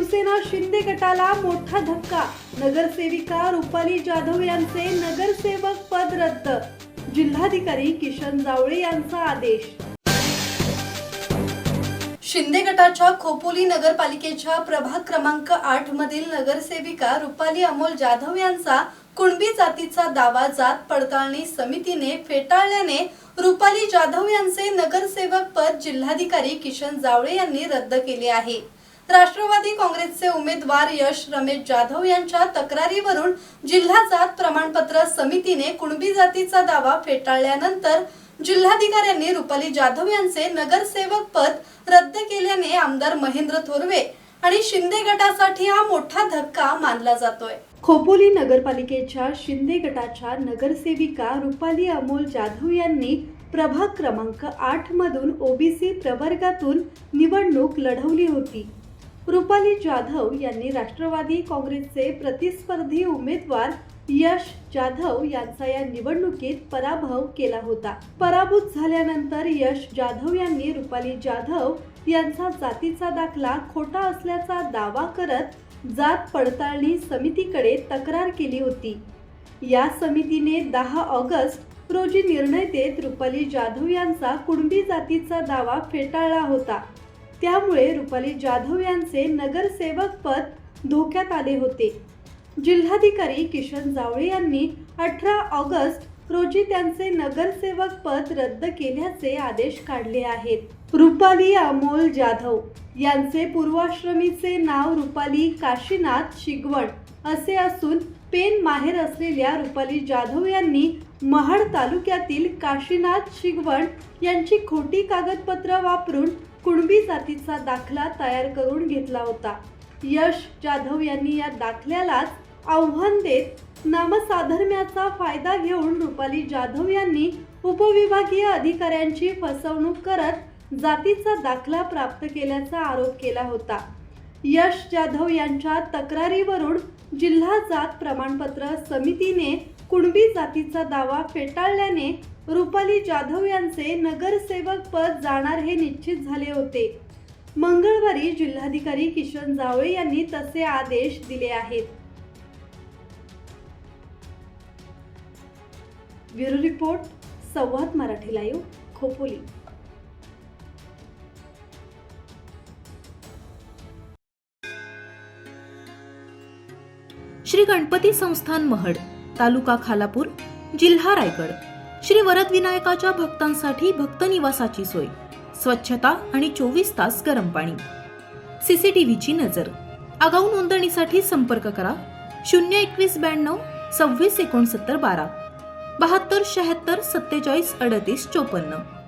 शिवसेना शिंदे गटाला मोठा धक्का। नगरसेविका रुपाली जाधव यांचे नगरसेवक पद रद्द। जिल्हाधिकारी किशन जावळे यांचा आदेश। शिंदे गटाच्या खोपोली नगरपालिकेच्या प्रभाग क्रमांक 8 मधील नगरसेविका रुपाली अमोल जाधव यांचा कुणबी जातीचा दावा जात पडताळणी समितीने फेटाळल्याने रुपाली जाधव यांचे नगरसेवक पद जिल्हाधिकारी किशन जावळे यांनी रद्द केले आहे। राष्ट्रवादी काँग्रेसचे उमेदवार यश रमेश जाधव यांच्या तक्रारीवरून जिल्हा जात प्रमाणपत्र समितीने कुणबी जातीचा दावा फेटाळल्यानंतर जिल्हाधिकाऱ्यांनी रुपाली जाधव यांचे नगरसेवक पद रद्द केल्याने आमदार महेंद्र थोरवे आणि शिंदे गटासाठी हा मोठा धक्का मानला जातोय। खोपोली नगरपालिकेच्या शिंदे गटाच्या नगरसेविका रुपाली अमोल जाधव यांनी प्रभाग क्रमांक 8 मधून ओबीसी प्रवर्गातून निवडणूक लढवली होती। रुपाली जाधव यांनी राष्ट्रवादी काँग्रेसचे प्रतिस्पर्धी उमेदवार यश जाधव यांचा या निवडणुकीत पराभव केला होता। पराभूत झाल्यानंतर यश जाधव यांनी रुपाली जाधव यांचा जातीचा दाखला खोटा असल्याचा दावा करत जात पडताळणी समितीकडे तक्रार केली होती। या समितीने 10 ऑगस्ट रोजी निर्णय देत रुपाली जाधव यांचा कुणबी जातीचा दावा फेटाळला होता। त्यामुळे रुपाली जाधव यांचे नगरसेवक पद धोक्यात आले होते। जिल्हाधिकारी किशन जावळे यांनी 18 ऑगस्ट रोजी त्यांचे नगरसेवक पद रद्द केल्याचे आदेश काढले आहेत। रुपाली अमोल जाधव यांचे पूर्वाश्रमीचे नाव रुपाली काशीनाथ शिगवण असे असून पेन माहेर असलेल्या रुपाली जाधव यांनी महाड तालुक्यातील काशीनाथ शिगवण यांची खोटी कागदपत्र वापरून कुणबी जातीचा दाखला तयार करून घेतला होता। यश जाधव यांनी या दाखल्यालाच आव्हान देत नामसाधर्म्याचा फायदा घेऊन रुपाली जाधव यांनी उपविभागीय अधिकाऱ्यांची फसवणूक करत जातीचा दाखला प्राप्त केल्याचा आरोप केला होता। यश जाधव यांच्या तक्रारीवरून जिल्हा जात प्रमाणपत्र समितीने कुणबी जातीचा दावा फेटाळल्याने रुपाली जाधव यांचे नगरसेवक पद जाणार हे निश्चित झाले होते। मंगळवारी जिल्हाधिकारी किशन जावळे यांनी तसे आदेश दिले आहेत। ब्युरो रिपोर्ट, संवाद मराठी लाईव्ह, खोपोली। श्री गणपती संस्थान महड, तालुका खालापूर, जिल्हा रायगड। श्री वरद विनायकाच्या भक्तांसाठी भक्त निवासाची सोय, स्वच्छता आणि 24 तास गरम पाणी, सीसीटीव्हीची नजर। आगाऊ नोंदणीसाठी संपर्क करा 02192 26 69 12 72 76 47 38 54।